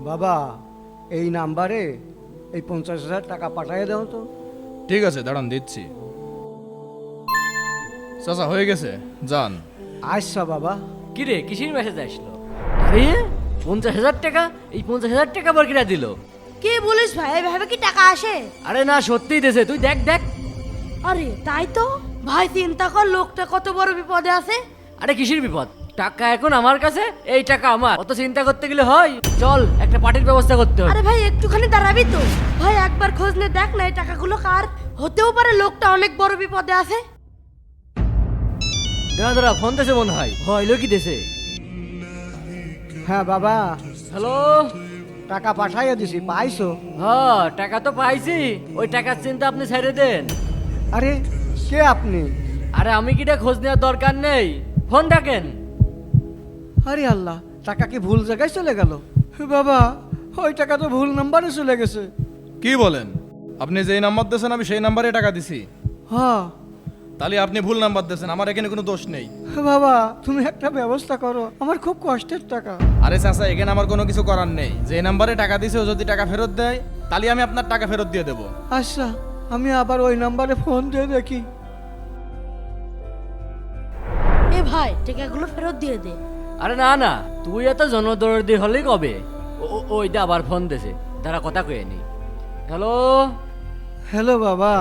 বাবা এই নাম্বারে এই 50,000 টাকা পাঠিয়ে দাও তো। ঠিক আছে, দাঁড়ান দিচ্ছি। চাচা হয়ে গেছে, যান। আচ্ছা বাবা। কিরে কিসির মেসেজ আসলো? আরে 50,000 টাকা, এই 50,000 টাকা আবার কিরা দিল? কি বলিস ভাই, এভাবে কি টাকা আসে? আরে না সত্যিই দেছে, তুই দেখ দেখ। আরে তাই তো ভাই, চিন্তা কর লোকটা কত বড় বিপদে আছে। আরে কিসির বিপদ? টাকা এখন আমার কাছে, এই টাকা আমার, অত চিন্তা করতে গেলে হয়? চল একটা পার্টির ব্যবস্থা করতে হবে। আরে ভাই একটুখানি দাঁড়াবি তো ভাই, একবার খোঁজ নে, দেখ না এই টাকাগুলো কার। হতেও পারে লোকটা অনেক বড় বিপদে আছে। দাঁড়া দাঁড়া, ফোন দেছে মনে হয়, হইলো কি দেছে? হ্যাঁ বাবা, হ্যালো। টাকা পাঠাইয়া দিছি, পাইছো? হ্যাঁ টাকা তো পাইছি, ওই টাকার চিন্তা আপনি ছেড়ে দেন। আরে কে আপনি? আরে আমি কিটা খোঁজ নেওয়ার দরকার নেই, ফোন ডাকেন। আরে আল্লাহ, টাকা কি ভুল জায়গায় চলে গেল? বাবা ওই টাকা তো ভুল নাম্বারে চলে গেছে। কি বলেন? আপনি যেই নাম্বার দিয়েছেন আমি সেই নাম্বারে টাকা দিছি। হ্যাঁ তাহলে আপনি ভুল নাম্বার দিয়েছেন, আমার এখানে কোনো দোষ নেই। বাবা, তুমি একটা ব্যবস্থা করো, আমার খুব কষ্টের টাকা। আরে চাচা, এখানে আমার কোনো কিছু করার নেই। যে নাম্বারে টাকা দিছে ও যদি টাকা ফেরত দেয় তাহলে আমি আপনার টাকা ফেরত দিয়ে দেবো। আচ্ছা, আমি আবার ওই নাম্বারে ফোন দিয়ে দেখি। এ ভাই টাকাগুলো ফেরত দিয়ে দে। আরে না না, তুই এত জনদরদি হলেই কবে? ওই দা আবার ফোন দেছে, তারা কথা কয়ে নি। হ্যালো। হ্যালো বাবা।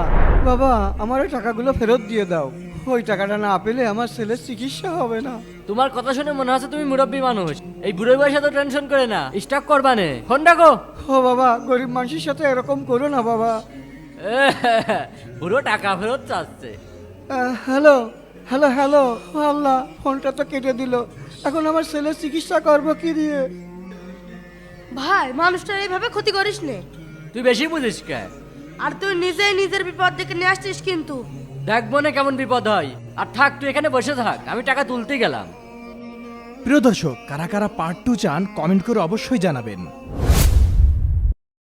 বাবা আমার ওই টাকাগুলো ফেরত দিয়ে দাও। ওই টাকাটা না পেলে আমার ছেলের চিকিৎসা হবে না। তোমার কথা শুনে মনে হচ্ছে তুমি মুরব্বী মানুষ, এই বুড়ো বয়সে তো টেনশন করে না, স্টক করবানে, ফোন ডাকো। ও বাবা, গরিব মানুষের সাথে এরকম করো না বাবা। পুরো টাকা ফেরত চাচ্ছে। হ্যালো হ্যালো হ্যালো, আল্লাহ ফোনটা তো কেটে দিল। এখন আমার ছেলের চিকিৎসা করবো কি দিয়ে? ভাই মানুষটার এইভাবে ক্ষতি করিস নে। তুই বেশি বুঝিস কে? আর তুই নিজেই নিজের বিপদ ডেকে নিয়ে আসছিস কিন্তু। দেখবো না কেমন বিপদ হয়। আর থাক, তুই এখানে বসে থাক, আমি টাকা তুলতে গেলাম। প্রিয় দর্শক, কারা কারা পার্ট 2 চান কমেন্ট করে অবশ্যই জানাবেন।